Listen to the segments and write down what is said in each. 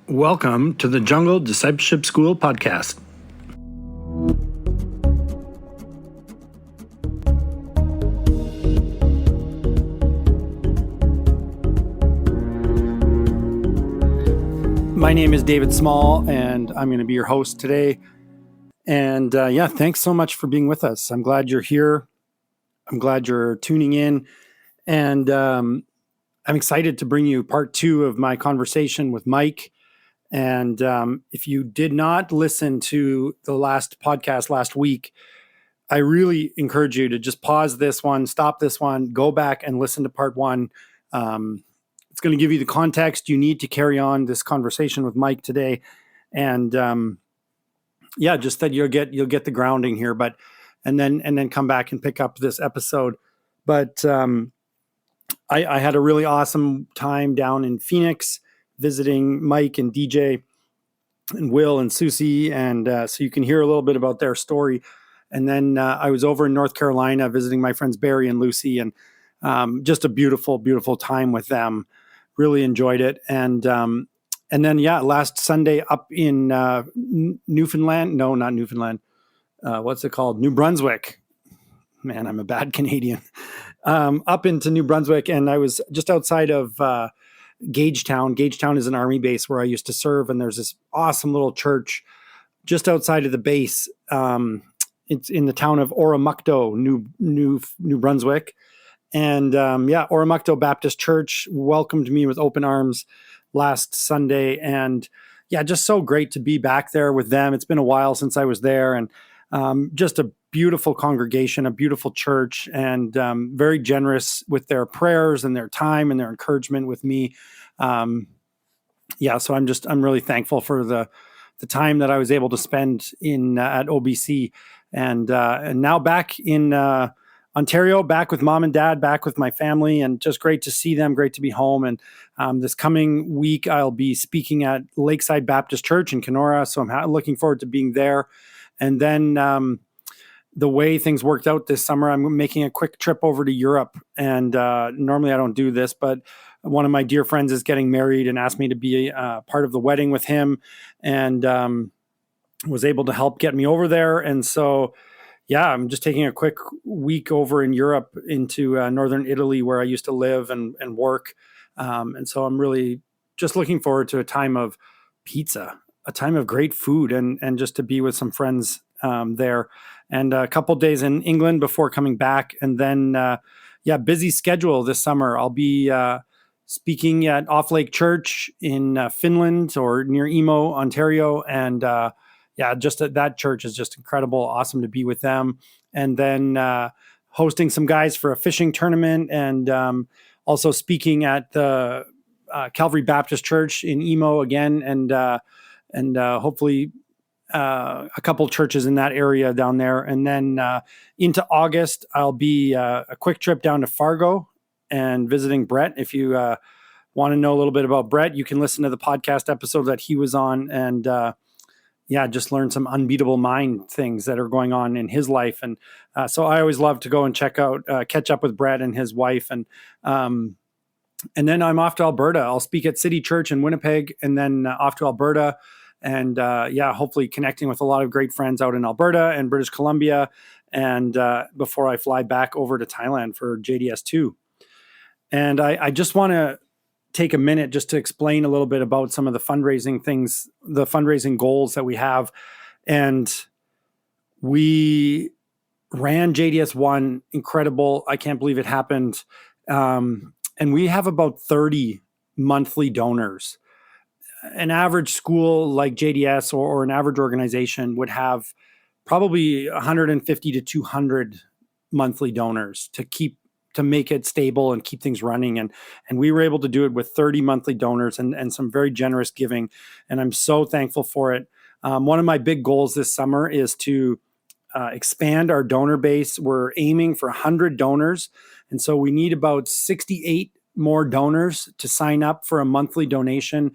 Welcome to the Jungle Discipleship School podcast. My name is David Small, and I'm going to be your host today. And thanks so much for being with us. I'm glad you're here. I'm glad you're tuning in. And I'm excited to bring you part 2 of my conversation with Mike. And if you did not listen to the last podcast last week, I really encourage you to just pause this one, stop this one, go back and listen to part 1. It's going to give you the context you need to carry on this conversation with Mike today. And just that you'll get the grounding here, and then come back and pick up this episode. But I had a really awesome time down in Phoenix, visiting Mike and DJ and Will and Susie. And so you can hear a little bit about their story. And then I was over in North Carolina visiting my friends Barry and Lucy, and just a beautiful, beautiful time with them. Really enjoyed it. And then last Sunday up in Newfoundland. No, not Newfoundland. What's it called? New Brunswick. Man, I'm a bad Canadian. Up into New Brunswick. And I was just outside of Gagetown. Gagetown is an army base where I used to serve, and there's this awesome little church just outside of the base. It's in the town of Oromocto, New Brunswick, and Oromocto Baptist Church welcomed me with open arms last Sunday, and just so great to be back there with them. It's been a while since I was there, and just a beautiful congregation, a beautiful church, and very generous with their prayers and their time and their encouragement with me. So I'm really thankful for the time that I was able to spend at OBC, and now back in Ontario, back with mom and dad, back with my family, and just great to see them, great to be home. And this coming week, I'll be speaking at Lakeside Baptist Church in Kenora, so I'm looking forward to being there. And then the way things worked out this summer, I'm making a quick trip over to Europe. And normally I don't do this, but one of my dear friends is getting married and asked me to be part of the wedding with him, and was able to help get me over there. And so, I'm just taking a quick week over in Europe into northern Italy, where I used to live and work. And so I'm really just looking forward to a time of pizza, a time of great food, and just to be with some friends there, and a couple days in England before coming back. And then, busy schedule this summer. I'll be speaking at Off Lake Church in Finland, or near Emo, Ontario. And that church is just incredible. Awesome to be with them. And then hosting some guys for a fishing tournament, and also speaking at the Calvary Baptist Church in Emo again, and hopefully a couple churches in that area down there. And then into August, I'll be a quick trip down to Fargo and visiting Brett. If you want to know a little bit about Brett, you can listen to the podcast episode that he was on, and just learn some unbeatable mind things that are going on in his life. And so I always love to go and catch up with Brett and his wife. And then I'm off to Alberta. I'll speak at City Church in Winnipeg, and then off to Alberta. And hopefully connecting with a lot of great friends out in Alberta and British Columbia, and before I fly back over to Thailand for JDS 2. And I just want to take a minute just to explain a little bit about some of the fundraising things, the fundraising goals that we have. And we ran JDS 1, incredible. I can't believe it happened. And we have about 30 monthly donors. An average school like JDS or an average organization would have probably 150 to 200 monthly donors to make it stable and keep things running. And we were able to do it with 30 monthly donors and some very generous giving. And I'm so thankful for it. One of my big goals this summer is to expand our donor base. We're aiming for 100 donors. And so we need about 68 more donors to sign up for a monthly donation.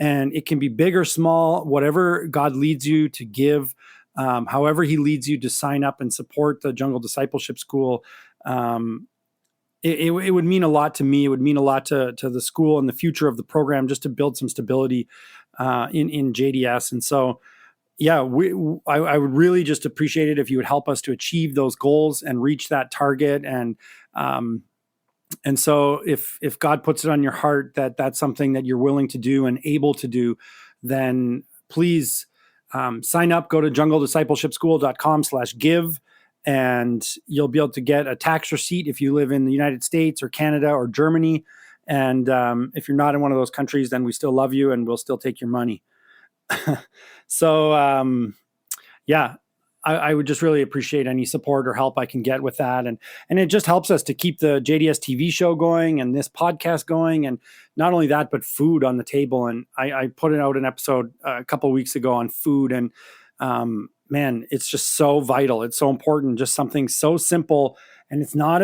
And it can be big or small, whatever God leads you to give, however he leads you to sign up and support the Jungle Discipleship School. It would mean a lot to me. It would mean a lot to the school and the future of the program, just to build some stability in JDS. And so, yeah, I would really just appreciate it if you would help us to achieve those goals and reach that target. And so if God puts it on your heart that that's something that you're willing to do and able to do, then please sign up, go to junglediscipleshipschool.com/give, and you'll be able to get a tax receipt if you live in the United States or Canada or Germany. And if you're not in one of those countries, then we still love you and we'll still take your money. So, yeah, I would just really appreciate any support or help I can get with that. And it just helps us to keep the JDS TV show going and this podcast going. And not only that, but food on the table. And I put out an episode a couple of weeks ago on food. And man, it's just so vital. It's so important. Just something so simple. And it's not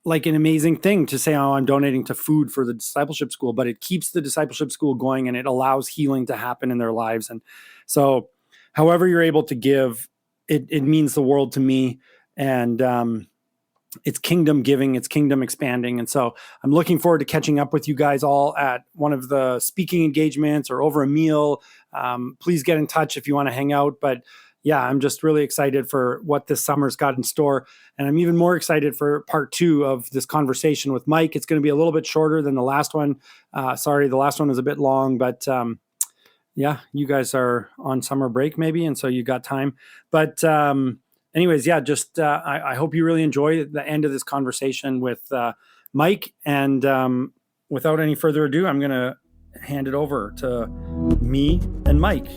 like an amazing thing to say, oh, I'm donating to food for the discipleship school, but it keeps the discipleship school going and it allows healing to happen in their lives. And so however you're able to give, it means the world to me. And it's kingdom giving, it's kingdom expanding. And so I'm looking forward to catching up with you guys all at one of the speaking engagements or over a meal. Please get in touch if you want to hang out. But yeah, I'm just really excited for what this summer's got in store. And I'm even more excited for part 2 of this conversation with Mike. It's going to be a little bit shorter than the last one. Sorry, the last one was a bit long, but yeah, you guys are on summer break maybe, and so you got time. But anyways, yeah, just I hope you really enjoy the end of this conversation with Mike. And without any further ado, I'm going to hand it over to me and Mike.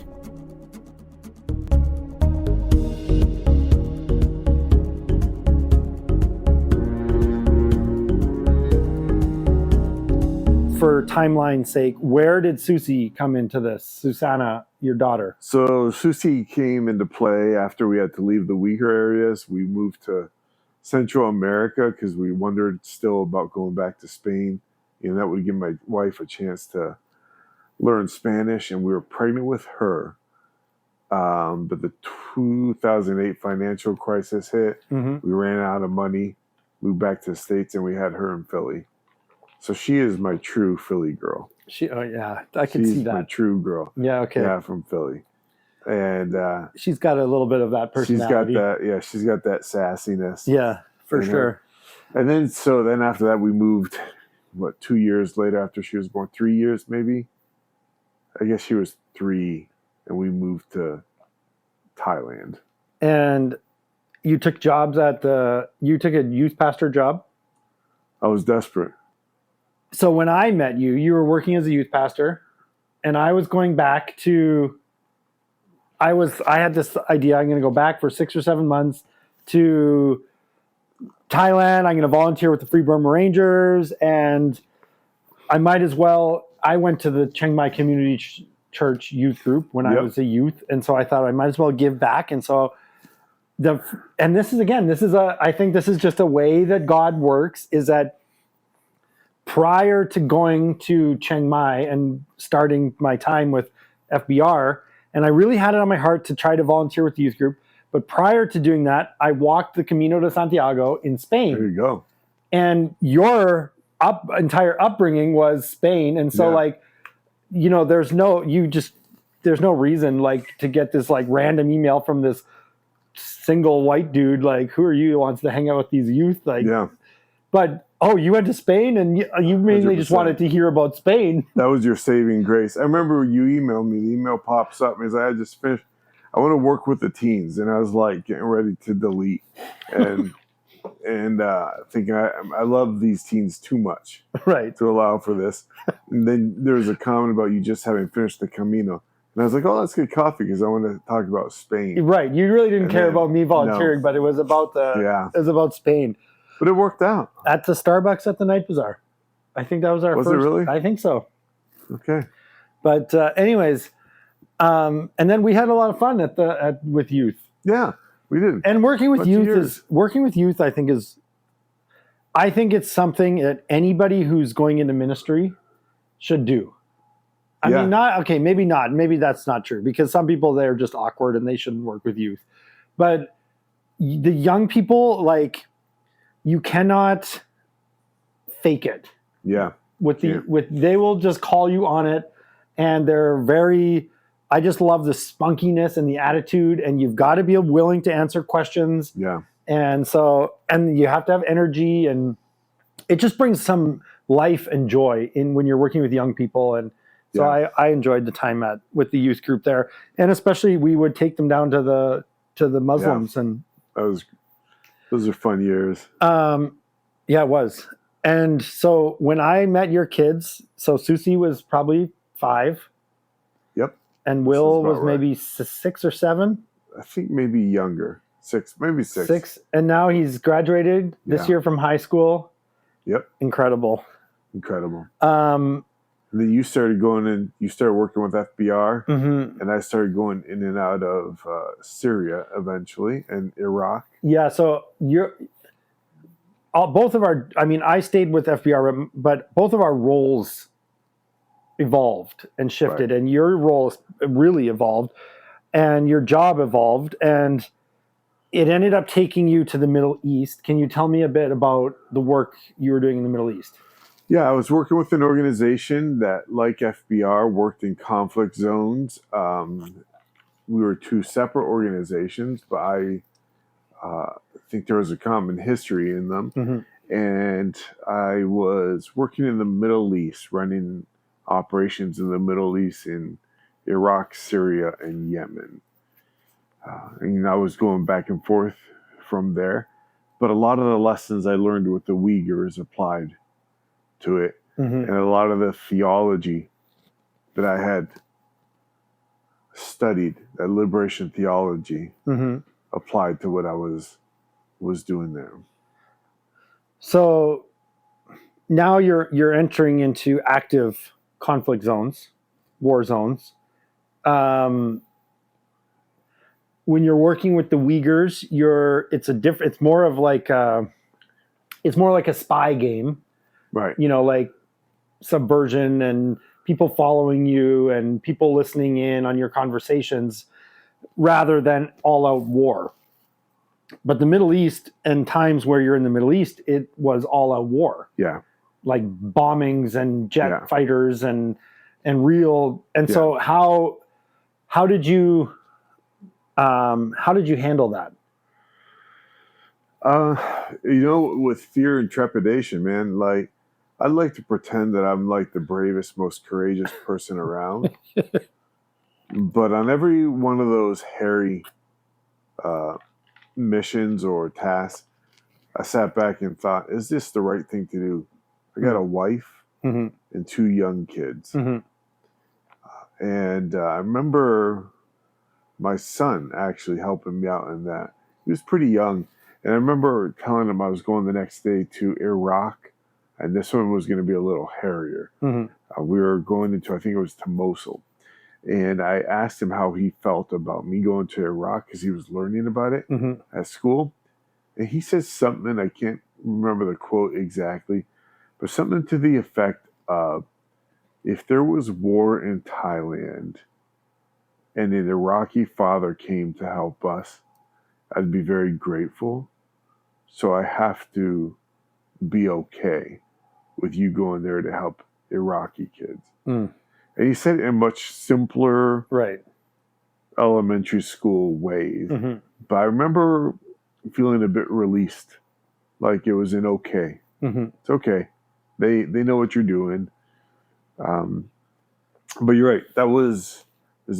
For timeline's sake, where did Susie come into this? Susanna, your daughter. So Susie came into play after we had to leave the Uyghur areas. We moved to Central America because we wondered still about going back to Spain. And that would give my wife a chance to learn Spanish. And we were pregnant with her. But the 2008 financial crisis hit. Mm-hmm. We ran out of money, moved back to the States, and we had her in Philly. So she is my true Philly girl. Oh yeah, I can see that. She's my true girl. Yeah, okay. Yeah, from Philly. And she's got a little bit of that personality. She's got that sassiness. Yeah, for sure. And then after that we moved, 2 years later after she was born, 3 years maybe? I guess she was 3, and we moved to Thailand. And you took jobs you took a youth pastor job? I was desperate. So when I met you, you were working as a youth pastor, and I was going back to, I had this idea, I'm going to go back for 6 or 7 months to Thailand. I'm going to volunteer with the Free Burma Rangers, and I might as well, I went to the Chiang Mai Community Church youth group when I was a youth. And so I thought I might as well give back. And so I think this is just a way that God works, is that prior to going to Chiang Mai and starting my time with FBR, and I really had it on my heart to try to volunteer with the youth group, but prior to doing that, I walked the Camino de Santiago in Spain. There you go. And your entire upbringing was Spain, and so there's no reason to get this random email from this single white dude who are you who wants to hang out with these youth But you went to Spain, and you mainly 100%. Just wanted to hear about Spain. That was your saving grace. I remember you emailed me. The email pops up and I just finished. I want to work with the teens, and I was getting ready to delete, and thinking I love these teens too much, right, to allow for this. And then there was a comment about you just having finished the Camino, and I was like, oh, let's get coffee because I want to talk about Spain. Right, you really didn't care about me volunteering, but it was about it was about Spain. But it worked out. At the Starbucks at the Night Bazaar. I think that was our first. Was it really? I think so. Okay. But anyways, and then we had a lot of fun with youth. Yeah, we did. And working with youth, I think it's something that anybody who's going into ministry should do. I mean, maybe not. Maybe that's not true, because some people, they're just awkward and they shouldn't work with youth. But the young people, you cannot fake it. Yeah. They will just call you on it. and I just love the spunkiness and the attitude, and you've got to be willing to answer questions. Yeah. And you have to have energy, and it just brings some life and joy in when you're working with young people. And so I enjoyed the time with the youth group there, and especially we would take them down to the Muslims, and those are fun years. Yeah, it was. And so when I met your kids, so Susie was probably 5. Yep. And Will was maybe 6 or 7. I think maybe younger. 6, maybe 6. 6. And now he's graduated this year from high school. Yep. Incredible. And then you started working with FBR, mm-hmm. and I started going in and out of Syria eventually, and Iraq. Yeah, so I stayed with FBR, but both of our roles evolved and shifted, and your role really evolved, and your job evolved, and it ended up taking you to the Middle East. Can you tell me a bit about the work you were doing in the Middle East? Yeah, I was working with an organization that, like FBR, worked in conflict zones. We were 2 separate organizations, but I think there was a common history in them. Mm-hmm. And I was working in the Middle East, running operations in the Middle East in Iraq, Syria, and Yemen. And I was going back and forth from there. But a lot of the lessons I learned with the Uyghurs applied to it. Mm-hmm. And a lot of the theology that I had studied, that liberation theology, mm-hmm. applied to what I was doing there. So now you're entering into active conflict zones, war zones. When you're working with the Uyghurs, it's more like a spy game. Right. Like subversion and people following you and people listening in on your conversations rather than all out war. But the Middle East, and times where you're in the Middle East, it was all out war. Yeah. Like bombings and jet fighters and real. And so how did you handle that? With fear and trepidation, man, like I'd like to pretend that I'm like the bravest, most courageous person around. But on every one of those hairy missions or tasks, I sat back and thought, is this the right thing to do? I got a wife mm-hmm. and 2 young kids. Mm-hmm. And I remember my son actually helping me out in that. He was pretty young. And I remember telling him I was going the next day to Iraq, and this one was going to be a little hairier. Mm-hmm. We were going into, I think it was to Mosul. And I asked him how he felt about me going to Iraq because he was learning about it mm-hmm. at school. And he said something, I can't remember the quote exactly, but something to the effect of, if there was war in Thailand and an Iraqi father came to help us, I'd be very grateful. So I have to be okay with you going there to help Iraqi kids. Mm. And he said it in much simpler elementary school ways. Mm-hmm. But I remember feeling a bit released, like it was an okay. Mm-hmm. It's okay. They know what you're doing. But you're right. There's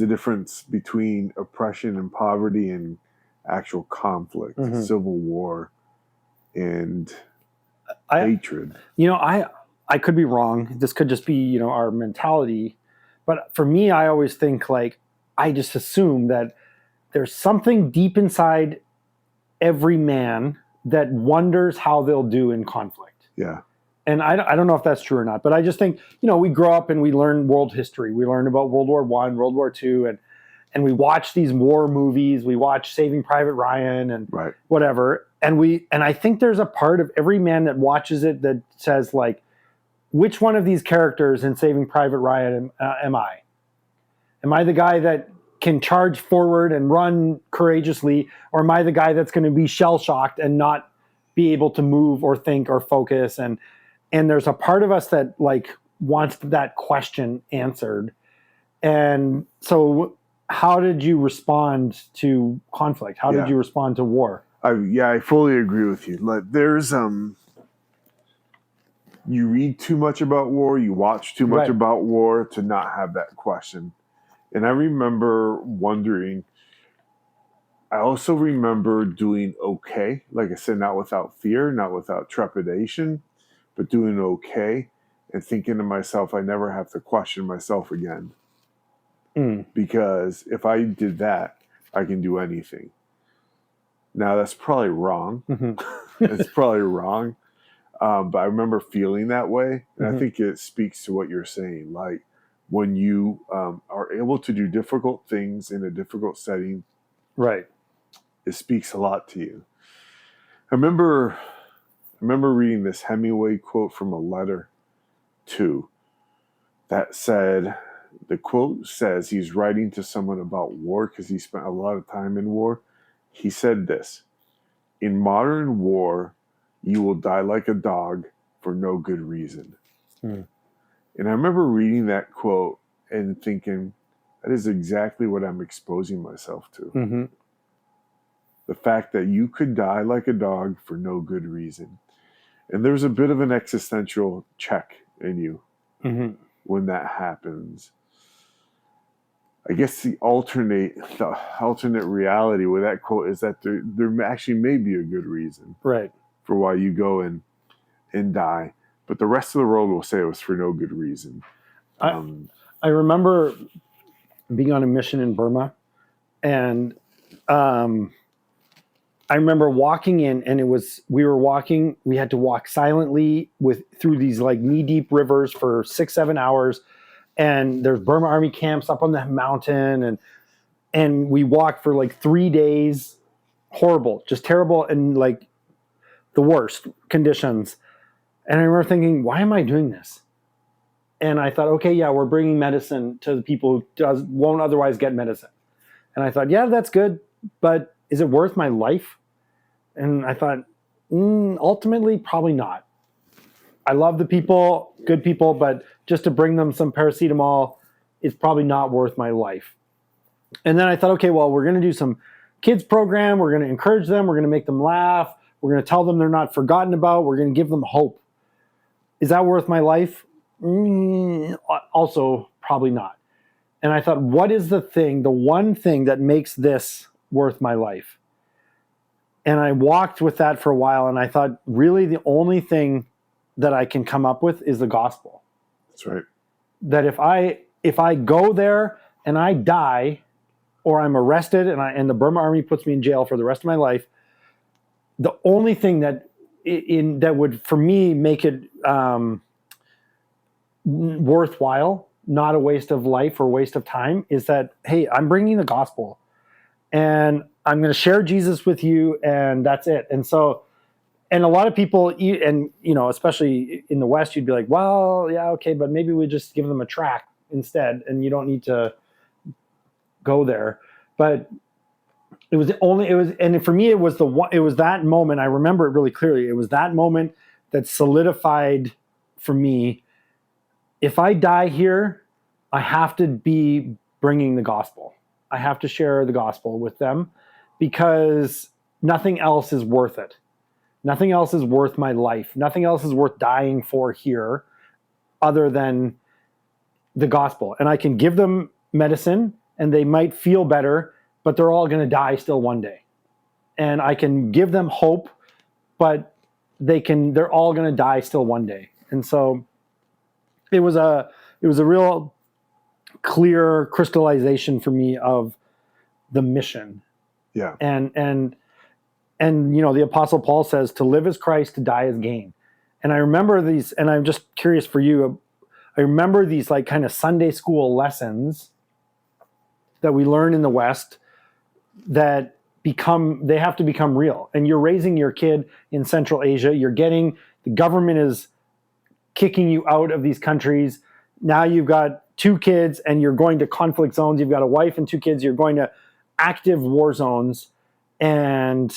a difference between oppression and poverty and actual conflict, mm-hmm. civil war, and hatred. I could be wrong. This could just be, our mentality. But for me, I always think I just assume that there's something deep inside every man that wonders how they'll do in conflict. Yeah. And I don't know if that's true or not, but I just think, we grow up and we learn world history. We learn about World War I, World War II, and we watch these war movies. We watch Saving Private Ryan and whatever. And I think there's a part of every man that watches it that says, which one of these characters in Saving Private Ryan am I? Am I the guy that can charge forward and run courageously, or am I the guy that's going to be shell-shocked and not be able to move or think or focus? And there's a part of us that wants that question answered. And so how did you respond to conflict? How did you respond to war? I fully agree with you. Like, there's you read too much about war, you watch too much about war to not have that question. And I remember wondering, I also remember doing okay. Like I said, not without fear, not without trepidation, but doing okay and thinking to myself, I never have to question myself again. Because if I did that, I can do anything. Now, that's probably wrong. It's probably wrong. But I remember feeling that way. And I think it speaks to what you're saying. Like, when you are able to do difficult things in a difficult setting, right, it speaks a lot to you. I remember reading this Hemingway quote from a letter to that said, the quote says he's writing to someone about war because he spent a lot of time in war. He said this: in modern war, you will die like a dog for no good reason. And I remember reading that quote and thinking, that is exactly what I'm exposing myself to. The fact that you could die like a dog for no good reason. And there's a bit of an existential check in you when that happens. I guess the alternate reality with that quote is that there actually may be a good reason for why you go and die. But the rest of the world will say it was for no good reason. I remember being on a mission in Burma, and I remember walking in, and we had to walk silently through these like knee-deep rivers for 6-7 hours. And there's Burma Army camps up on the mountain, and we walked for like 3 days. Horrible, just terrible, and like the worst conditions. And I remember thinking, why am I doing this? And I thought, okay, yeah, we're bringing medicine to the people who won't otherwise get medicine. And I thought, yeah, that's good, but is it worth my life? And I thought, ultimately, probably not. I love the people, good people, but just to bring them some paracetamol is probably not worth my life. And then I thought, okay, well, we're going to do some kids program. We're going to encourage them. We're going to make them laugh. We're going to tell them they're not forgotten about. We're going to give them hope. Is that worth my life? Also, probably not. And I thought, what is the one thing that makes this worth my life? And I walked with that for a while, and I thought, really, the only thing that I can come up with is the gospel. That's right. That if I go there and I die, or I'm arrested and the Burma Army puts me in jail for the rest of my life, the only thing that would for me make it worthwhile, not a waste of life or waste of time, is that, hey, I'm bringing the gospel, and I'm going to share Jesus with you, and that's it. And so, and a lot of people, and especially in the West, you'd be like, well, yeah, okay, but maybe we just give them a tract instead, and you don't need to go there. But and for me, it was that moment. I remember it really clearly. It was that moment that solidified for me, if I die here, I have to be bringing the gospel. I have to share the gospel with them, because nothing else is worth it. Nothing else is worth my life. Nothing else is worth dying for here other than the gospel. And I can give them medicine and they might feel better, but they're all going to die still one day. And I can give them hope, but they're all going to die still one day. And so it was a real clear crystallization for me of the mission. Yeah. And the Apostle Paul says, to live is Christ, to die is gain. And I remember these, and I'm just curious for you, I remember these like kind of Sunday school lessons that we learn in the West that they have to become real. And you're raising your kid in Central Asia. The government is kicking you out of these countries. Now you've got 2 kids and you're going to conflict zones. You've got a wife and 2 kids. You're going to active war zones. And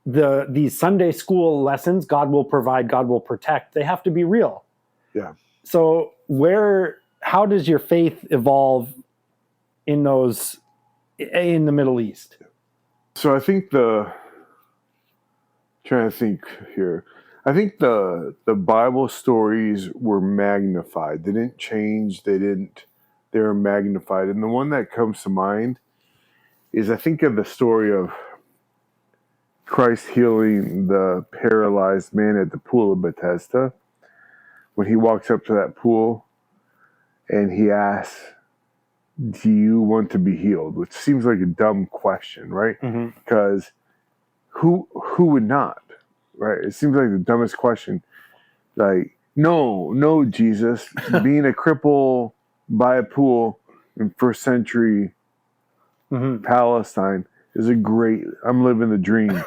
these Sunday school lessons, God will provide, God will protect, they have to be real. Yeah. So how does your faith evolve in the Middle East? So I think trying to think here. I think the Bible stories were magnified. They didn't change. They were magnified. And the one that comes to mind is, I think of the story of Christ healing the paralyzed man at the pool of Bethesda. When he walks up to that pool and he asks, do you want to be healed? Which seems like a dumb question, right? Mm-hmm. Because who would not, right? It seems like the dumbest question. Like, no, Jesus, being a cripple by a pool in first century Palestine is I'm living the dream.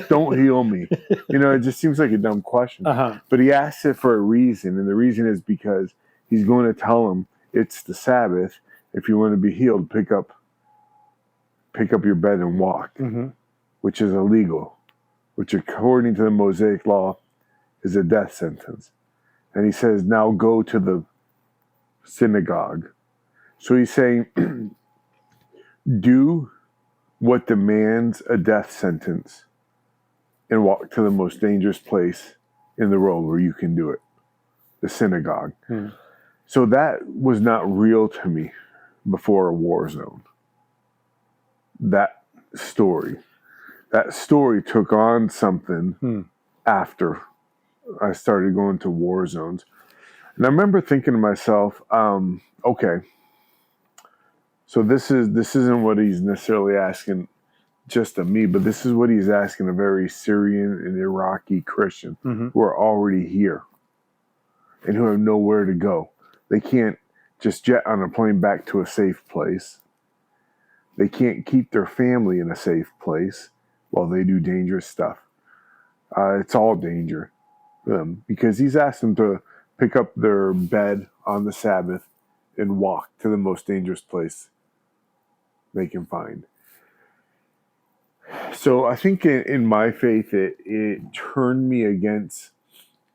Don't heal me. It just seems like a dumb question. But he asks it for a reason, and the reason is because he's going to tell him it's the Sabbath. If you want to be healed, pick up your bed and walk, which is illegal, which according to the Mosaic law is a death sentence. And he says, now go to the synagogue. So he's saying, do what demands a death sentence and walk to the most dangerous place in the world where you can do it, the synagogue. So that was not real to me before a war zone. That story took on something after I started going to war zones. And I remember thinking to myself, okay, so this isn't what he's necessarily asking just of me, but this is what he's asking a very Syrian and Iraqi Christian who are already here and who have nowhere to go. They can't just jet on a plane back to a safe place. They can't keep their family in a safe place while they do dangerous stuff. It's all danger for them because he's asked them to pick up their bed on the Sabbath and walk to the most dangerous place they can find. So I think in my faith, it turned me against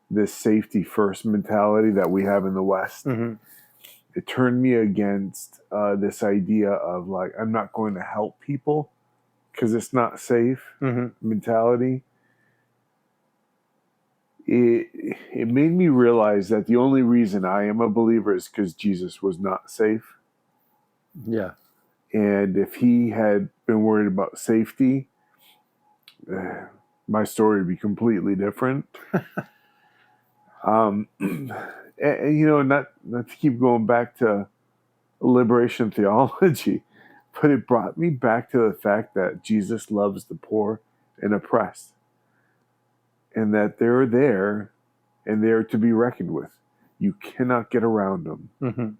this safety first mentality that we have in the West. It turned me against this idea of like, I'm not going to help people because it's not safe mentality. It made me realize that the only reason I am a believer is because Jesus was not safe. Yeah. And if he had been worried about safety, my story would be completely different. And, not to keep going back to liberation theology, but it brought me back to the fact that Jesus loves the poor and oppressed, and that they're there and they're to be reckoned with. You cannot get around them.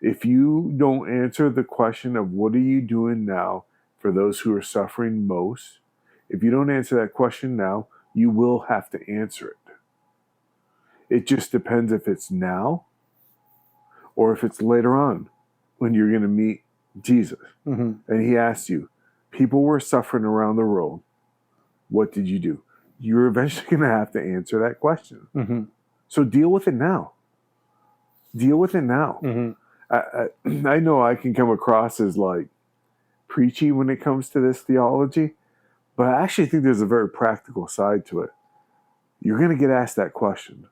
If you don't answer the question of what are you doing now for those who are suffering most, if you don't answer that question now, you will have to answer it. It just depends if it's now or if it's later on when you're going to meet Jesus. And he asks you, people were suffering around the world. What did you do? You're eventually going to have to answer that question. So deal with it now. Deal with it now. I know I can come across as like preachy when it comes to this theology, but I actually think there's a very practical side to it. You're going to get asked that question,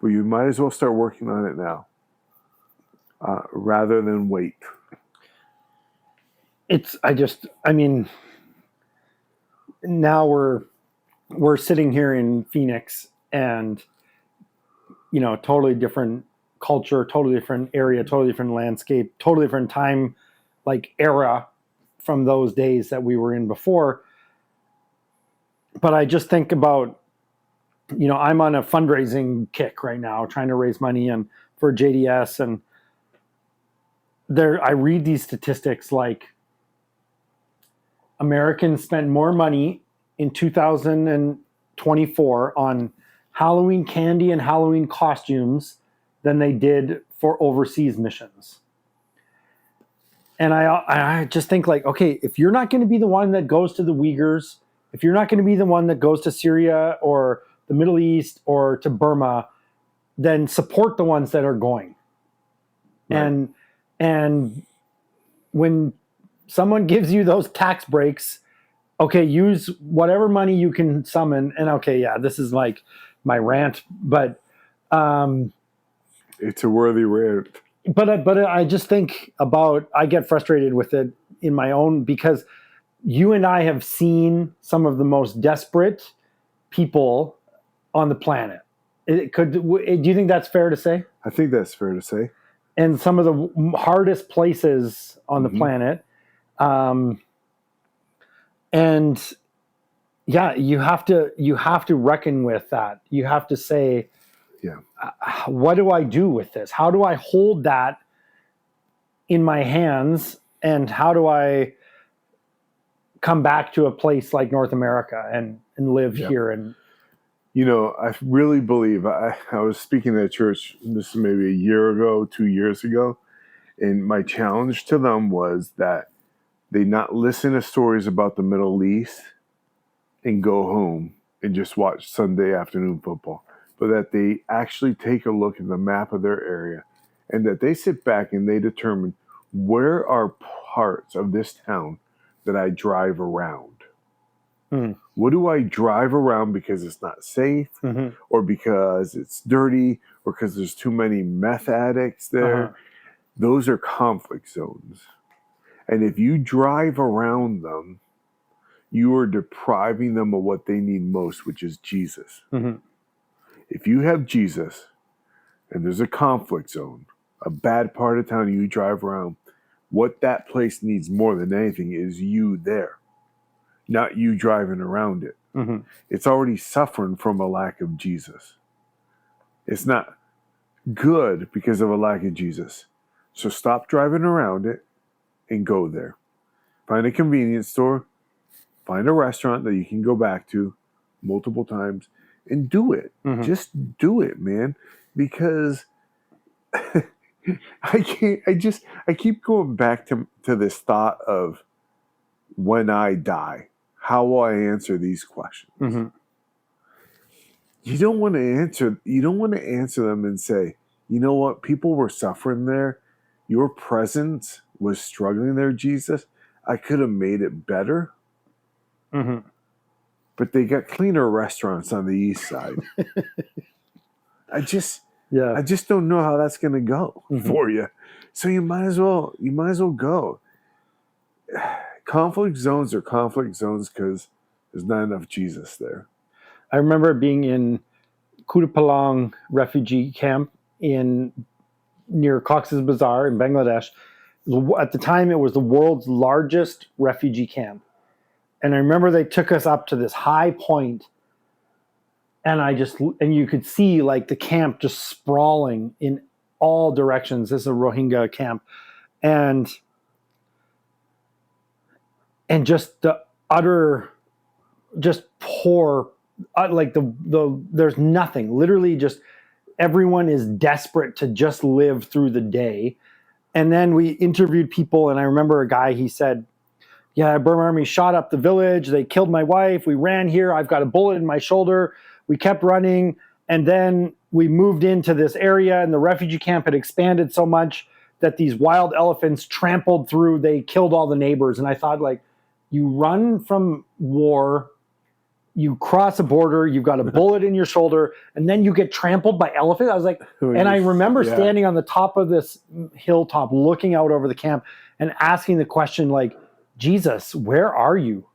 but you might as well start working on it now rather than wait. Now we're sitting here in Phoenix and, totally different culture, totally different area, totally different landscape, totally different time, like era from those days that we were in before. But I just think about, I'm on a fundraising kick right now, trying to raise money for JDS. And I read these statistics like Americans spent more money in 2024 on Halloween candy and Halloween costumes than they did for overseas missions. And I just think like, okay, if you're not going to be the one that goes to the Uyghurs, if you're not going to be the one that goes to Syria or the Middle East or to Burma, then support the ones that are going. Right. And when someone gives you those tax breaks, okay, use whatever money you can summon. And okay, yeah, this is like my rant, but it's a worthy rant. But I just think about, I get frustrated with it in my own, because you and I have seen some of the most desperate people on the planet. Do you think that's fair to say? I think that's fair to say. And some of the hardest places on the planet. And yeah, you have to reckon with that. You have to say, yeah, what do I do with this? How do I hold that in my hands? And how do I come back to a place like North America and live here? And I really believe, I was speaking at a church, this is maybe a year ago, 2 years ago, and my challenge to them was that they not listen to stories about the Middle East and go home and just watch Sunday afternoon football, but that they actually take a look at the map of their area and that they sit back and they determine, where are parts of this town that I drive around? What do I drive around because it's not safe, or because it's dirty, or because there's too many meth addicts there? Those are conflict zones. And if you drive around them, you are depriving them of what they need most, which is Jesus. If you have Jesus and there's a conflict zone, a bad part of town you drive around, what that place needs more than anything is you there, not you driving around it. It's already suffering from a lack of Jesus. It's not good because of a lack of Jesus. So stop driving around it and go there. Find a convenience store, find a restaurant that you can go back to multiple times, and do it. Just do it, man. Because I keep going back to this thought of, when I die, how will I answer these questions? You don't want to answer them and say, you know what, people were suffering there. Your presence was struggling there, Jesus. I could have made it better. But they got cleaner restaurants on the east side. I just don't know how that's going to go for you. So you might as well go. Conflict zones are conflict zones because there's not enough Jesus there. I remember being in Kutupalong refugee camp near Cox's Bazar in Bangladesh. At the time, it was the world's largest refugee camp. And I remember they took us up to this high point, and you could see like the camp just sprawling in all directions. This is a Rohingya camp. And just the utter, just poor, like there's nothing. Literally, just everyone is desperate to just live through the day. And then we interviewed people, and I remember a guy, he said, yeah, Burma Army shot up the village. They killed my wife. We ran here. I've got a bullet in my shoulder. We kept running. And then we moved into this area, and the refugee camp had expanded so much that these wild elephants trampled through. They killed all the neighbors. And I thought, like, you run from war, you cross a border, you've got a bullet in your shoulder, and then you get trampled by elephants. I was like, and I remember standing on the top of this hilltop, looking out over the camp and asking the question, like, Jesus, where are you?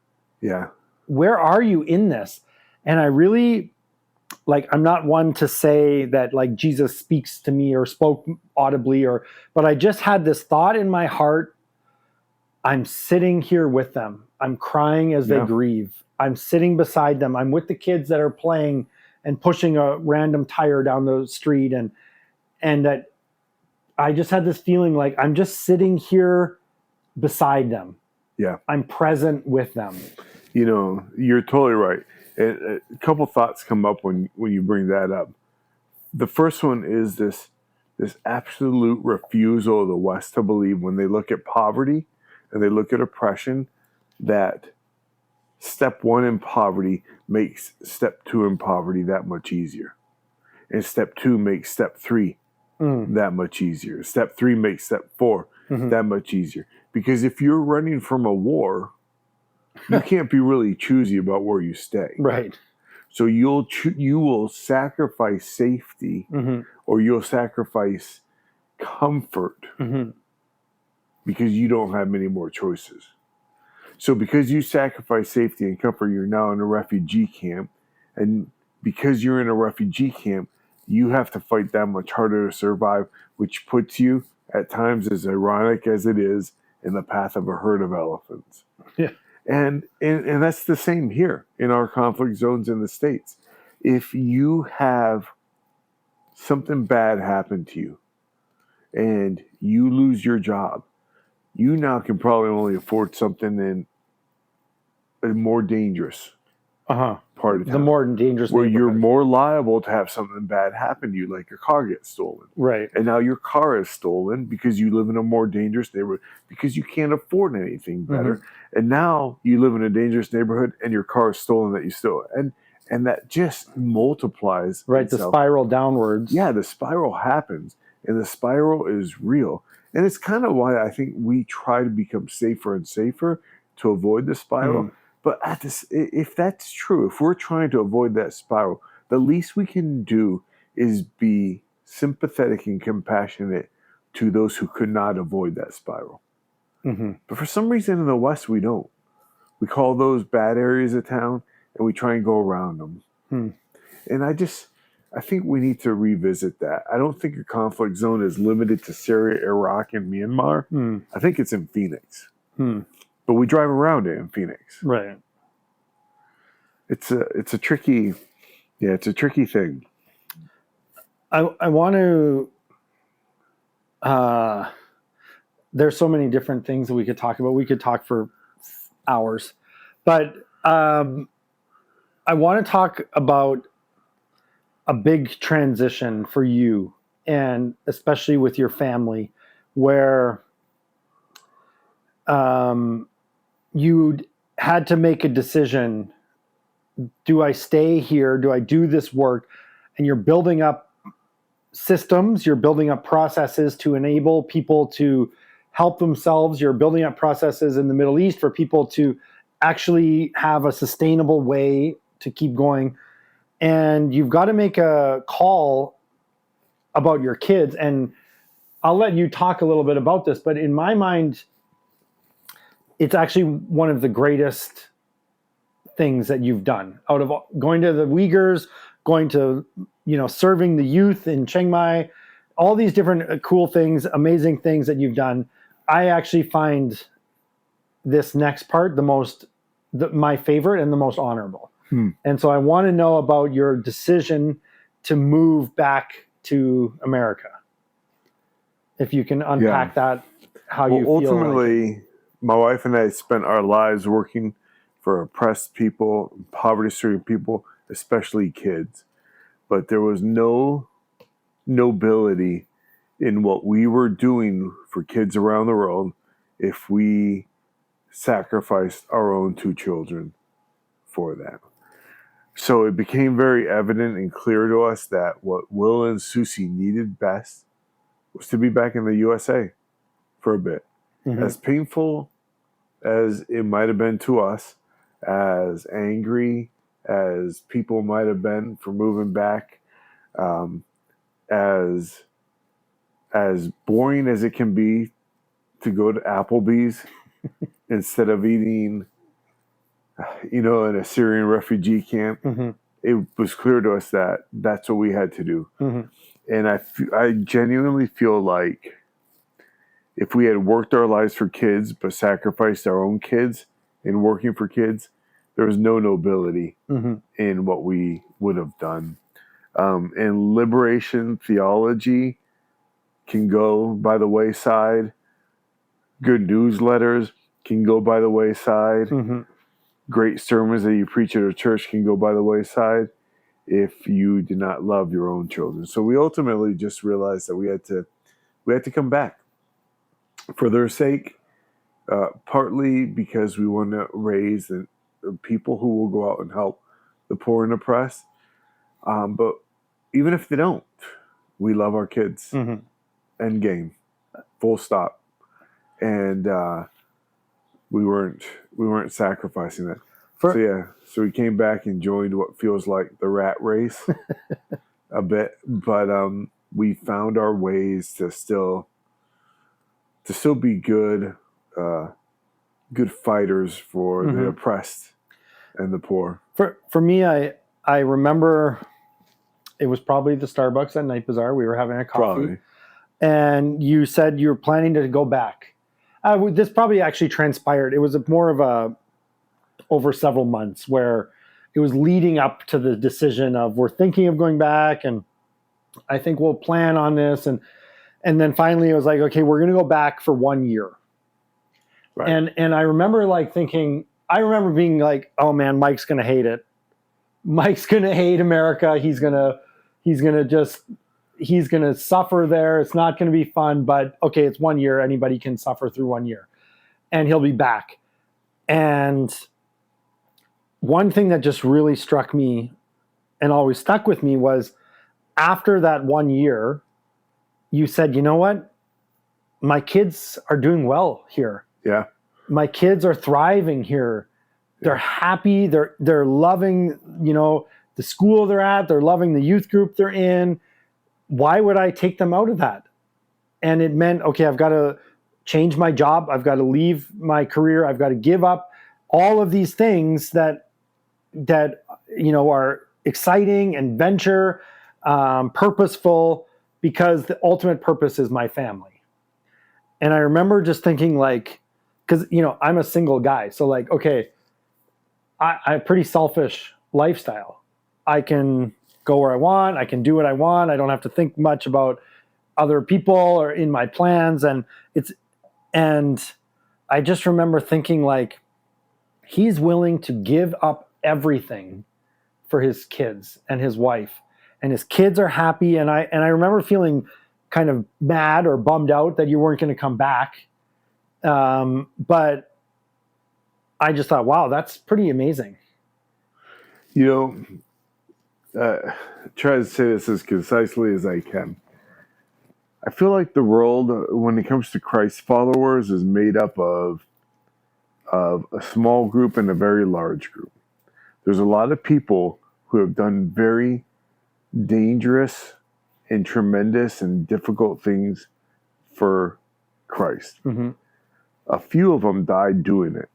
Yeah. Where are you in this? And I really, like, I'm not one to say that like Jesus speaks to me or spoke audibly, but I just had this thought in my heart. I'm sitting here with them. I'm crying as they grieve. I'm sitting beside them. I'm with the kids that are playing and pushing a random tire down the street. And that I just had this feeling like I'm just sitting here beside them. Yeah. I'm present with them. You know, you're totally right. And a couple thoughts come up when you bring that up. The first one is this absolute refusal of the West to believe, when they look at poverty and they look at oppression, that step one in poverty makes step two in poverty that much easier. And step two makes step three that much easier. Step three makes step four Mhm. that much easier. Because if you're running from a war, you can't be really choosy about where you stay. Right. So you will sacrifice safety, Hmm. or you'll sacrifice comfort Hmm. because you don't have many more choices. So because you sacrifice safety and comfort, you're now in a refugee camp. And because you're in a refugee camp, you have to fight that much harder to survive, which puts you, at times as ironic as it is, in the path of a herd of elephants. Yeah. And that's the same here in our conflict zones in the States. If you have something bad happen to you and you lose your job, you now can probably only afford something in a more dangerous Uh-huh. part of The town, more dangerous where you're neighborhood. more liable to have something bad happen to you, like your car gets stolen. Right. And now your car is stolen because you live in a more dangerous neighborhood because you can't afford anything better. And now you live in a dangerous neighborhood and your car is stolen that you stole. And that just multiplies Right. The itself. spiral downwards. Yeah, the spiral happens, and the spiral is real. And it's kind of why I think we try to become safer and safer to avoid the spiral. Mhm. But if that's true, if we're trying to avoid that spiral, the least we can do is be sympathetic and compassionate to those who could not avoid that spiral. Hmm. But for some reason in the West, we don't. We call those bad areas of town, and we try and go around them. Hmm. And I think we need to revisit that. I don't think a conflict zone is limited to Syria, Iraq, and Myanmar. Hmm. I think it's in Phoenix. Hmm. But we drive around it in Phoenix. Right. It's a tricky thing. I want to. There's so many different things that we could talk about. We could talk for hours, but I want to talk about a big transition for you, and especially with your family, where you had to make a decision. Do I stay here? Do I do this work? And you're building up systems, you're building up processes to enable people to help themselves. You're building up processes in the Middle East for people to actually have a sustainable way to keep going. And you've got to make a call about your kids. And I'll let you talk a little bit about this, but in my mind, it's actually one of the greatest things that you've done, out of going to the Uyghurs, going to, serving the youth in Chiang Mai, all these different cool things, amazing things that you've done. I actually find this next part my favorite and the most honorable. And so I want to know about your decision to move back to America. If you can unpack that, how you feel. Ultimately, my wife and I spent our lives working for oppressed people, poverty-stricken people, especially kids. But there was no nobility in what we were doing for kids around the world if we sacrificed our own two children for them. So it became very evident and clear to us that what Will and Susie needed best was to be back in the USA for a bit. Mm-hmm. As painful as it might have been to us, as angry as people might have been for moving back, as boring as it can be to go to Applebee's instead of eating, in a Syrian refugee camp. Mm-hmm. It was clear to us that that's what we had to do. Mm-hmm. And I genuinely feel like if we had worked our lives for kids but sacrificed our own kids in working for kids, there was no nobility in what we would have done. And liberation theology can go by the wayside. Good newsletters can go by the wayside. Mm-hmm. Great sermons that you preach at a church can go by the wayside if you do not love your own children. So we ultimately just realized that we had to come back for their sake, partly because we want to raise the people who will go out and help the poor and oppressed. But even if they don't, we love our kids. Mm-hmm. End game. Full stop. and we weren't sacrificing that. For, So we came back and joined what feels like the rat race a bit, but we found our ways to still be good good fighters for the oppressed and the poor. For me, I remember it was probably the Starbucks at Night Bazaar. We were having a coffee. Probably. And you said you were planning to go back. This probably actually transpired. It was more of a over several months where it was leading up to the decision of we're thinking of going back, and I think we'll plan on this. And then finally it was like, okay, we're going to go back for 1 year. Right. And I remember I remember being like, oh man, Mike's going to hate it. Mike's going to hate America. He's going to suffer there. It's not going to be fun, but okay, it's 1 year. Anybody can suffer through 1 year, and he'll be back. And one thing that just really struck me and always stuck with me was after that 1 year, you said, you know what? My kids are doing well here. Yeah. My kids are thriving here. They're happy. They're loving, the school they're at. They're loving the youth group they're in. Why would I take them out of that? And it meant, okay, I've got to change my job. I've got to leave my career. I've got to give up all of these things that are exciting and venture, purposeful, because the ultimate purpose is my family. And I remember just thinking because, I'm a single guy. So okay, I have a pretty selfish lifestyle. I can go where I want. I can do what I want. I don't have to think much about other people or in my plans. And I just remember thinking he's willing to give up everything for his kids and his wife, and his kids are happy. And I remember feeling kind of mad or bummed out that you weren't going to come back. But I just thought, wow, that's pretty amazing. Try to say this as concisely as I can. I feel like the world, when it comes to Christ followers, is made up of a small group and a very large group. There's a lot of people who have done very dangerous and tremendous and difficult things for Christ. Mm-hmm. A few of them died doing it.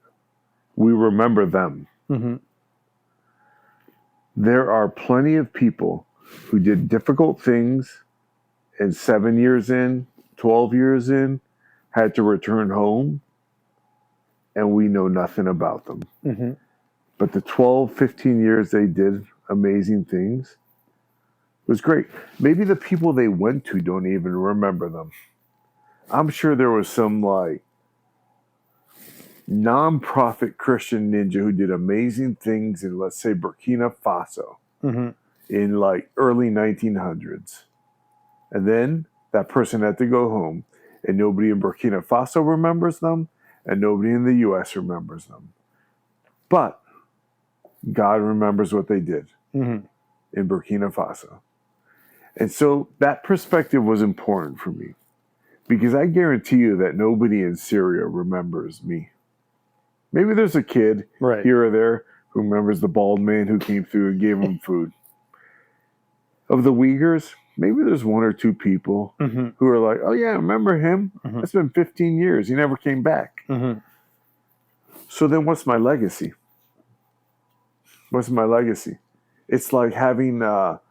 We remember them. Mm-hmm. There are plenty of people who did difficult things and 7 years in, 12 years in, had to return home, and we know nothing about them. Mm-hmm. But the 12, 15 years they did amazing things was great. Maybe the people they went to don't even remember them. I'm sure there was some non-profit Christian ninja who did amazing things in, let's say, Burkina Faso in early 1900s. And then that person had to go home, and nobody in Burkina Faso remembers them, and nobody in the U.S. remembers them. But God remembers what they did in Burkina Faso. And so that perspective was important for me, because I guarantee you that nobody in Syria remembers me. Maybe there's a kid here or there who remembers the bald man who came through and gave him food. Of the Uyghurs, maybe there's one or two people who are like, oh yeah, remember him? It's been 15 years. He never came back. So then what's my legacy? What's my legacy? It's like having the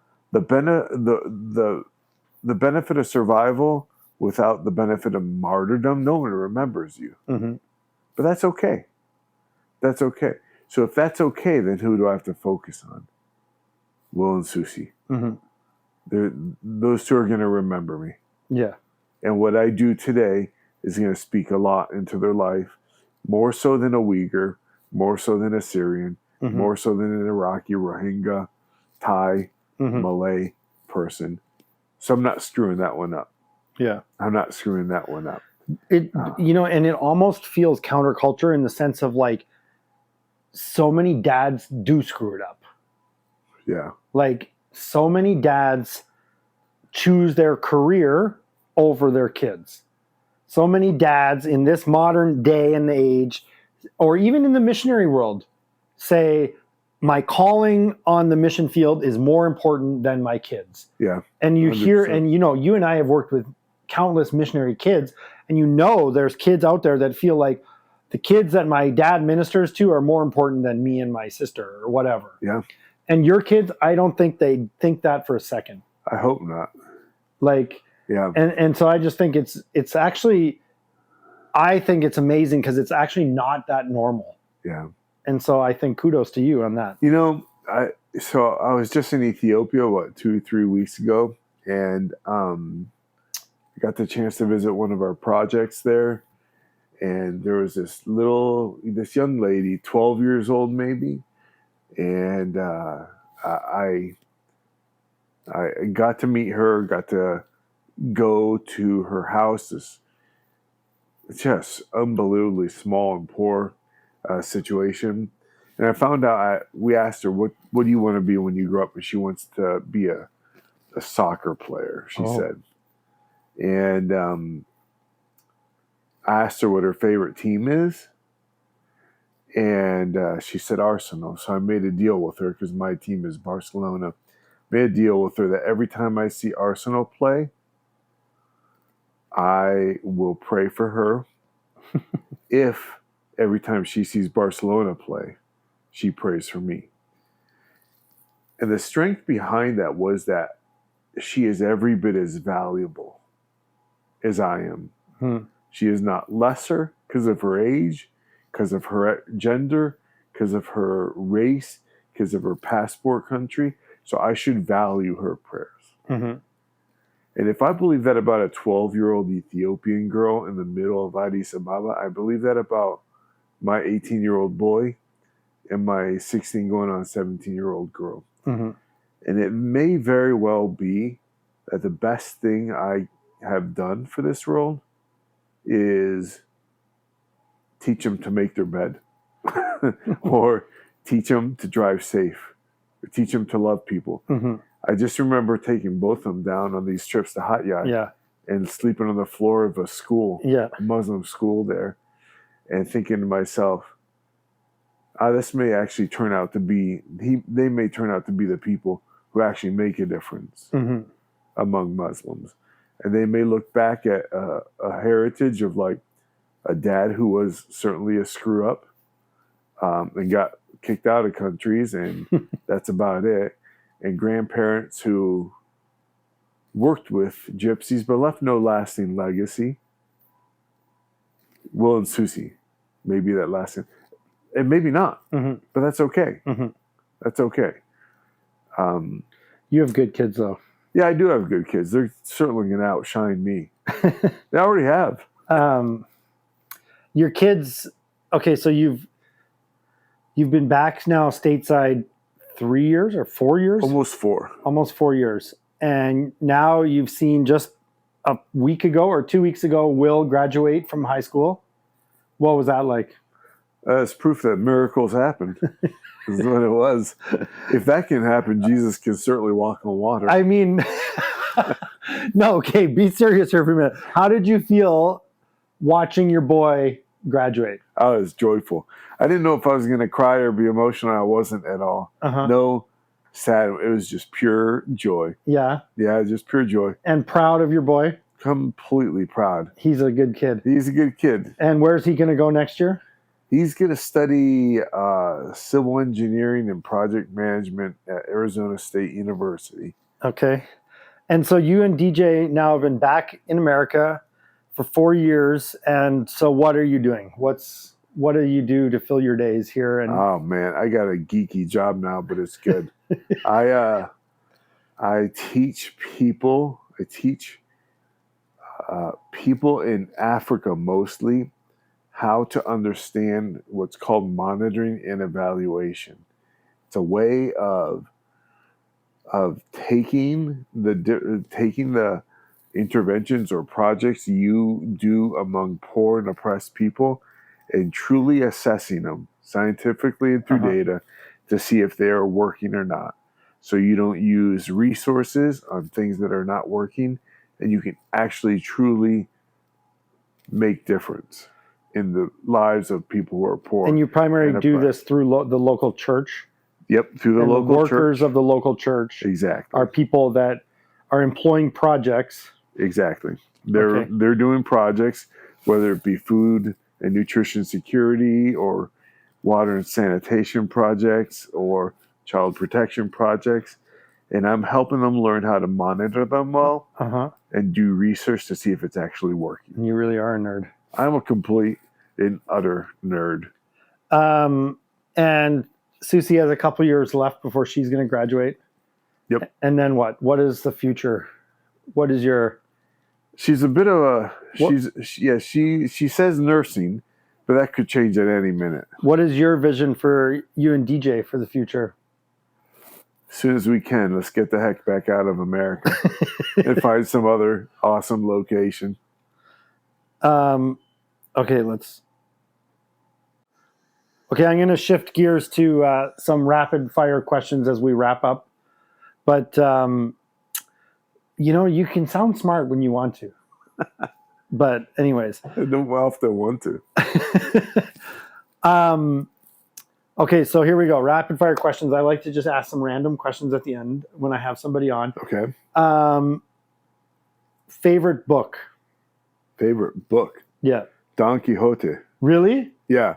benefit of survival without the benefit of martyrdom. No one remembers you. But that's okay. That's okay. So if that's okay, then who do I have to focus on? Will and Susie. Those two are going to remember me. Yeah. And what I do today is going to speak a lot into their life, more so than a Uyghur, more so than a Syrian, more so than an Iraqi, Rohingya, Thai, Malay person. So I'm not screwing that one up. Yeah. I'm not screwing that one up. And it almost feels counterculture in the sense of so many dads do screw it up. Yeah. So many dads choose their career over their kids. so many dads in this modern day and age, or even in the missionary world, say, my calling on the mission field is more important than my kids. Yeah. And you 100%. hear, and you and I have worked with countless missionary kids, and there's kids out there that feel like the kids that my dad ministers to are more important than me and my sister or whatever. Yeah. And your kids, I don't think they think that for a second. I hope not. Like, Yeah. And so I just think it's actually, I think it's amazing because it's actually not that normal. Yeah. And so I think kudos to you on that. I was just in Ethiopia, 2-3 weeks ago, and got the chance to visit one of our projects there. And there was this young lady, 12 years old maybe, and I got to meet her, got to go to her house. This just unbelievably small and poor situation. And I found out, we asked her, what do you want to be when you grow up? And she wants to be a soccer player, she said. And I asked her what her favorite team is. And she said Arsenal. So I made a deal with her because my team is Barcelona. Made a deal with her that every time I see Arsenal play, I will pray for her. If every time she sees Barcelona play, she prays for me. And the strength behind that was that she is every bit as valuable as I am. She is not lesser because of her age, because of her gender, because of her race, because of her passport country. So I should value her prayers. Mm-hmm. And if I believe that about a 12-year-old Ethiopian girl in the middle of Addis Ababa, I believe that about my 18-year-old boy and my 16 going on 17-year-old girl. Mm-hmm. And it may very well be that the best thing I have done for this world is teach them to make their bed or teach them to drive safe or teach them to love people. Mm-hmm. I just remember taking both of them down on these trips to Hot Yai and sleeping on the floor of a school, a Muslim school there, and thinking to myself, this may actually turn out to be, they may turn out to be the people who actually make a difference among Muslims. And they may look back at a heritage of like a dad who was certainly a screw up and got kicked out of countries, and that's about it. And grandparents who worked with gypsies but left no lasting legacy. Will and Susie, maybe that lasting, and maybe not, but that's okay. That's okay. You have good kids, though. Yeah, I do have good kids. They're certainly going to outshine me. They already have. Your kids. Okay, so you've been back now stateside 3 years or 4 years? Almost 4. Almost 4 years. And now you've seen just a week ago or 2 weeks ago, Will graduate from high school. What was that like? It's proof that miracles happen. Is what it was. If that can happen, Jesus can certainly walk on water. I mean, no, okay, be serious here for a minute. How did you feel watching your boy graduate? I was joyful. I didn't know if I was going to cry or be emotional. I wasn't at all. No sad. It was just pure joy. Yeah? Yeah, just pure joy. And proud of your boy? Completely proud. He's a good kid. He's a good kid. And where's he going to go next year? He's going to study civil engineering and project management at Arizona State University. Okay. And so you and DJ now have been back in America for 4 years. And so what are you doing? What do you do to fill your days here? And oh, man, I got a geeky job now, but it's good. I teach people. I teach people in Africa mostly how to understand what's called monitoring and evaluation. It's a way of taking the interventions or projects you do among poor and oppressed people and truly assessing them scientifically and through data to see if they are working or not. So you don't use resources on things that are not working, and you can actually truly make difference in the lives of people who are poor. And you primarily and do oppressed. this through the local church. Yep, through the And local the workers church. of the local church Exactly. are people that are employing projects. Exactly. They're doing projects, whether it be food and nutrition security or water and sanitation projects or child protection projects. And I'm helping them learn how to monitor them well and do research to see if it's actually working. And you really are a nerd. I'm a complete and utter nerd. And Susie has a couple years left before she's going to graduate. Yep. And then what? What is the future? What is your... She's a bit of a... She says nursing, but that could change at any minute. What is your vision for you and DJ for the future? As soon as we can, let's get the heck back out of America and find some other awesome location. Okay, I'm going to shift gears to some rapid fire questions as we wrap up. But, you can sound smart when you want to. But anyways. I don't often want to. Okay, so here we go. Rapid fire questions. I like to just ask some random questions at the end when I have somebody on. Okay. Favorite book? Favorite book? Yeah. Don Quixote. Really? Yeah.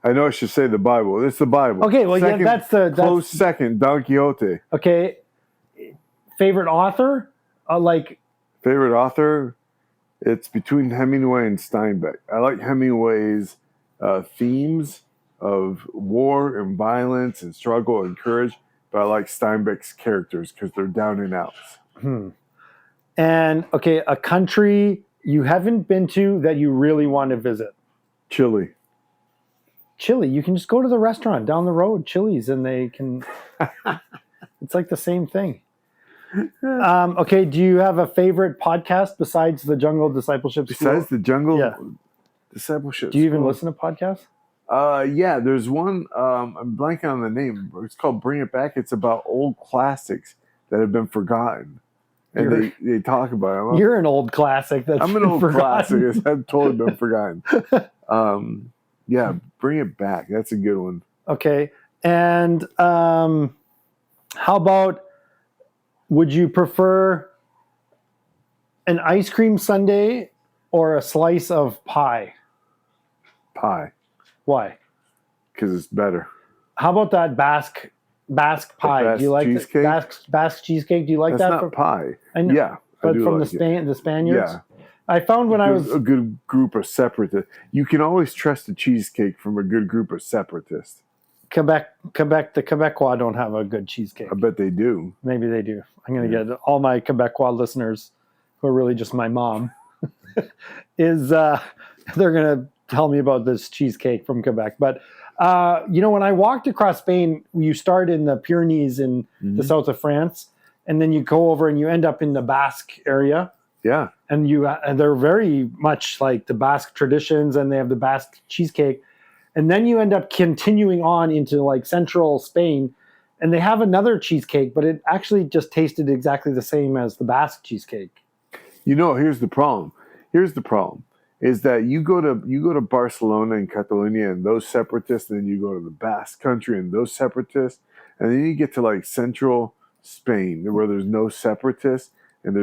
I know I should say the Bible. It's the Bible. Okay, well, second, that's close second, Don Quixote. Okay. Favorite author? Favorite author? It's between Hemingway and Steinbeck. I like Hemingway's themes of war and violence and struggle and courage, but I like Steinbeck's characters because they're down and outs. And, okay, a country you haven't been to that you really want to visit? Chile. You can just go to the restaurant down the road, Chili's, and they can... It's like the same thing. Okay, do you have a favorite podcast besides the Jungle Discipleship School? Besides the Jungle Discipleship Do you even School? listen to podcasts? Yeah, there's one, I'm blanking on the name. It's called Bring It Back. It's about old classics that have been forgotten. And they talk about them. You're an old classic. I'm an old classic. It's totally been forgotten. Yeah, Bring It Back. That's a good one. Okay. And how about, would you prefer an ice cream sundae or a slice of pie? Pie. Why? Because it's better. How about that Basque pie? Do you like cheesecake? Basque cheesecake? Do you like That's that? not pie. I know, yeah, but I do from like the Spaniards. Yeah. I found when I was a good group of separatists. You can always trust a cheesecake from a good group of separatists. Quebec, the Quebecois don't have a good cheesecake. I bet they do. Maybe they do. I'm going to get all my Quebecois listeners, who are really just my mom, they're going to tell me about this cheesecake from Quebec. But, when I walked across Spain, you start in the Pyrenees in the south of France, and then you go over and you end up in the Basque area. Yeah. And they're very much like the Basque traditions, and they have the Basque cheesecake. And then you end up continuing on into like central Spain, and they have another cheesecake, but it actually just tasted exactly the same as the Basque cheesecake. Here's the problem. Is that you go to Barcelona and Catalonia and those separatists, and then you go to the Basque country and those separatists, and then you get to like central Spain where there's no separatists and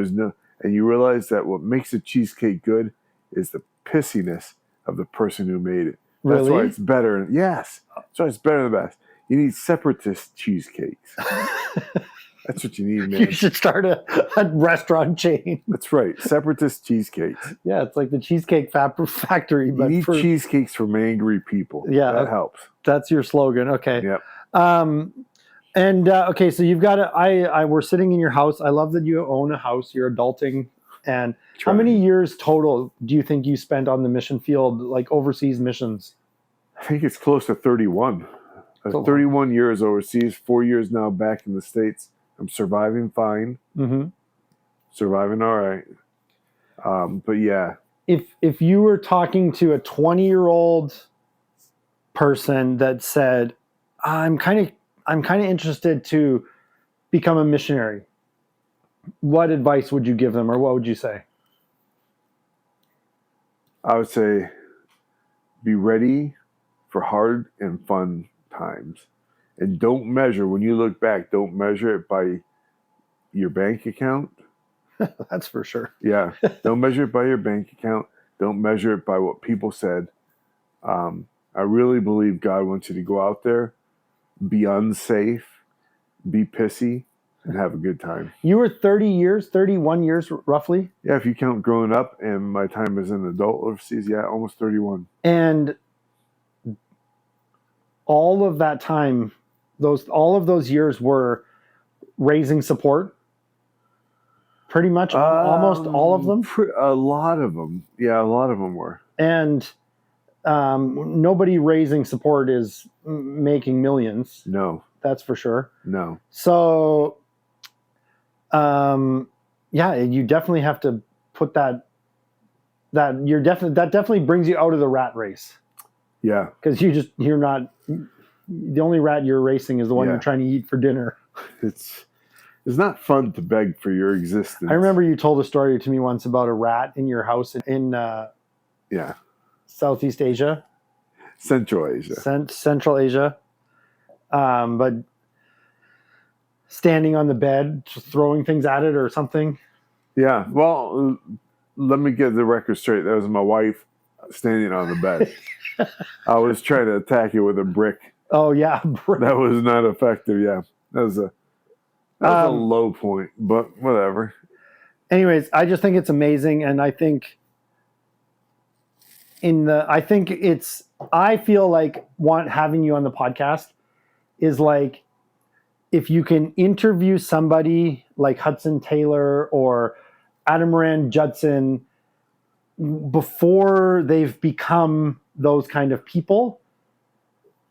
you realize that what makes a cheesecake good is the pissiness of the person who made it. That's Really? why it's better. Yes. That's why it's better than the best. You need separatist cheesecakes. That's what you need, man. You should start a restaurant chain. That's right. Separatist cheesecakes. Yeah, it's like the Cheesecake Factory. But you need cheesecakes from angry people. Yeah. That helps. That's your slogan. Okay. Yep. Okay, so you've got we're sitting in your house. I love that you own a house. You're adulting. And how many years total do you think you spent on the mission field, like overseas missions? I think it's close to 31. 31 years overseas, 4 years now back in the States. I'm surviving fine. Mm-hmm. Surviving all right. But yeah. If you were talking to a 20-year-old person that said, I'm kind of interested to become a missionary, what advice would you give them, or what would you say? I would say be ready for hard and fun times. And don't measure, when you look back, don't measure it by your bank account. That's for sure. Yeah. Don't measure it by your bank account. Don't measure it by what people said. I really believe God wants you to go out there, be unsafe, be pissy, and have a good time. You were 31 years roughly. Yeah, if you count growing up and my time as an adult overseas, yeah, almost 31. And all of that time, all of those years were raising support. Pretty much almost all of them. A lot of them. Yeah, a lot of them were. And nobody raising support is making millions. No. That's for sure. No. So, yeah, you definitely have to put that definitely brings you out of the rat race. Yeah. Because you're not, the only rat you're racing is the one you're trying to eat for dinner. It's not fun to beg for your existence. I remember you told a story to me once about a rat in your house in Southeast Asia. Central Asia. Central Asia. But standing on the bed, just throwing things at it or something. Yeah. Well, let me get the record straight. That was my wife standing on the bed. I was trying to attack it with a brick. Oh, yeah. That was not effective. Yeah. That was a low point, but whatever. Anyways, I just think it's amazing. And I think I feel like having you on the podcast is like, if you can interview somebody like Hudson Taylor or Adam Moran Judson before they've become those kind of people,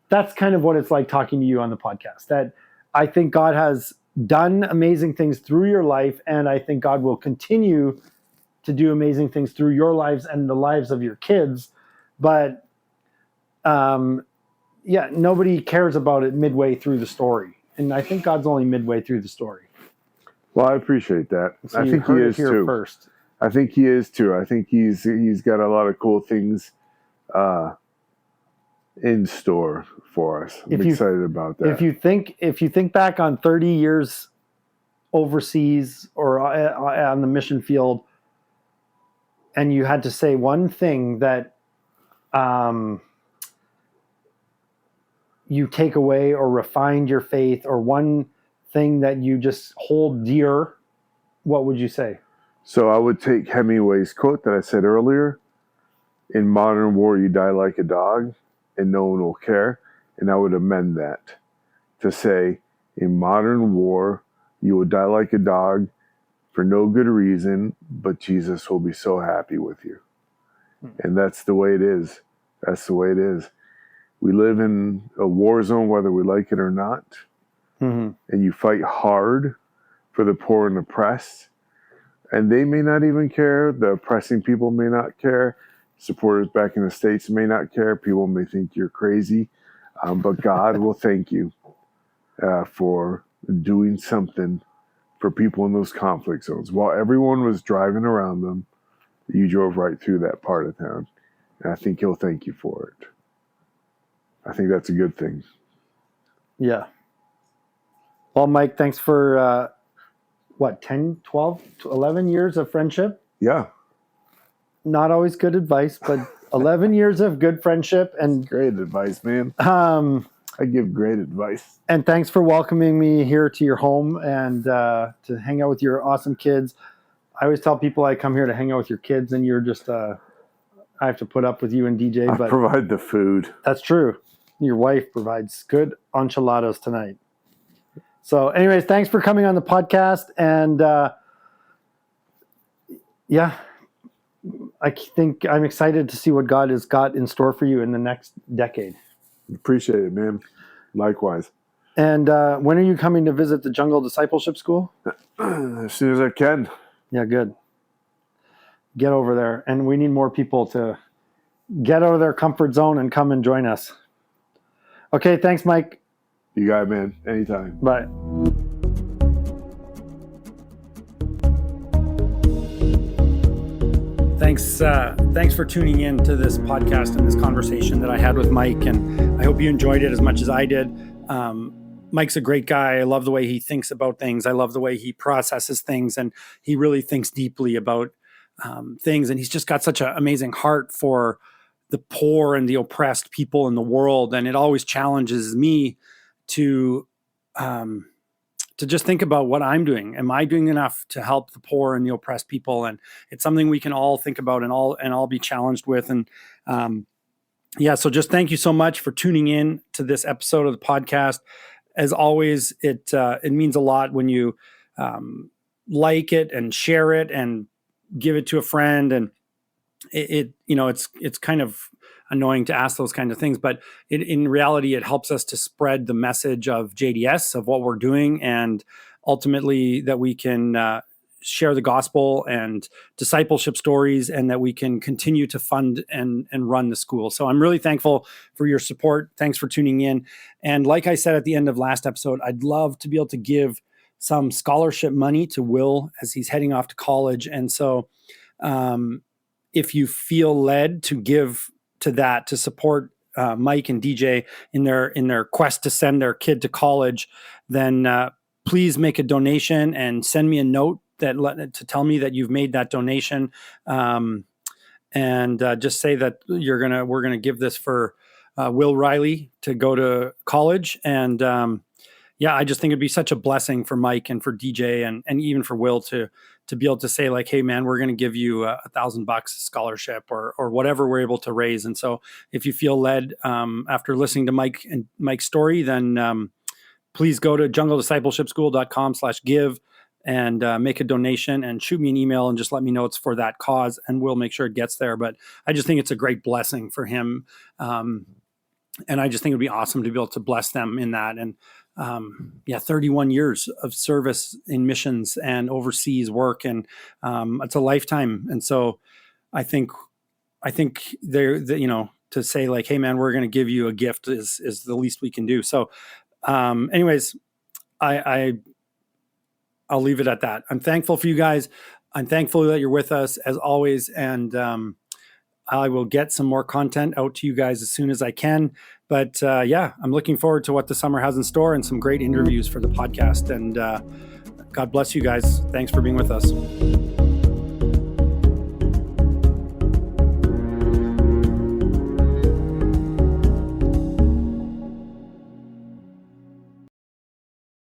that's kind of what it's like talking to you on the podcast. That I think God has done amazing things through your life, and I think God will continue to do amazing things through your lives and the lives of your kids. But nobody cares about it midway through the story. And I think God's only midway through the story. Well, I appreciate that. So I think he is too. First. I think he is too. I think he's got a lot of cool things in store for us. I'm excited about that. If you think back on 30 years overseas or on the mission field, and you had to say one thing that you take away or refined your faith, or one thing that you just hold dear, what would you say? So I would take Hemingway's quote that I said earlier: "In modern war, you die like a dog, and no one will care." And I would amend that to say, "In modern war, you will die like a dog for no good reason, but Jesus will be so happy with you." And that's the way it is. That's the way it is. We live in a war zone, whether we like it or not. Mm-hmm. And you fight hard for the poor and oppressed. And they may not even care. The oppressing people may not care. Supporters back in the States may not care. People may think you're crazy. But God will thank you for doing something for people in those conflict zones. While everyone was driving around them, you drove right through that part of town. And I think he'll thank you for it. I think that's a good thing. Yeah. Well, Mike, thanks for 10, 12, 11 years of friendship? Yeah. Not always good advice, but 11 years of good friendship. And great advice, man. I give great advice. And thanks for welcoming me here to your home and to hang out with your awesome kids. I always tell people I come here to hang out with your kids, and you're just, I have to put up with you and DJ. I provide the food. That's true. Your wife provides good enchiladas tonight. So anyways, thanks for coming on the podcast. And I think I'm excited to see what God has got in store for you in the next decade. Appreciate it, man. Likewise. And when are you coming to visit the Jungle Discipleship School? As soon as I can. Yeah, good. Get over there. And we need more people to get out of their comfort zone and come and join us. Okay, thanks, Mike. You got it, man. Anytime. Bye. Thanks for tuning in to this podcast and this conversation that I had with Mike, and I hope you enjoyed it as much as I did. Mike's a great guy. I love the way he thinks about things. I love the way he processes things, and he really thinks deeply about things. And he's just got such an amazing heart for the poor and the oppressed people in the world. And it always challenges me to just think about what I'm doing. Am I doing enough to help the poor and the oppressed people? And it's something we can all think about and all be challenged with. And so just thank you so much for tuning in to this episode of the podcast. As always, it means a lot when you like it and share it and give it to a friend. And it's kind of annoying to ask those kind of things, but in reality, it helps us to spread the message of JDS, of what we're doing, and ultimately that we can share the gospel and discipleship stories, and that we can continue to fund and run the school. So I'm really thankful for your support. Thanks for tuning in. And like I said at the end of last episode, I'd love to be able to give some scholarship money to Will as he's heading off to college. And so if you feel led to give to that, to support Mike and DJ in their quest to send their kid to college, then please make a donation and send me a note to tell me that you've made that donation, and just say that we're gonna give this for Will Riley to go to college. And I just think it'd be such a blessing for Mike and for DJ and even for Will to be able to say, like, hey man, we're going to give you $1,000 scholarship or whatever we're able to raise. And so if you feel led after listening to Mike's story, then please go to junglediscipleshipschool.com/give and make a donation and shoot me an email and just let me know it's for that cause, and we'll make sure it gets there. But I just think it's a great blessing for him. And I just think it'd be awesome to be able to bless them in that. And 31 years of service in missions and overseas work, and it's a lifetime. And so I think to say like, hey man, we're going to give you a gift is the least we can do. So anyways, I'll leave it at that. I'm thankful for you guys. I'm thankful that you're with us as always. And I will get some more content out to you guys as soon as I can. But I'm looking forward to what the summer has in store and some great interviews for the podcast. And God bless you guys. Thanks for being with us.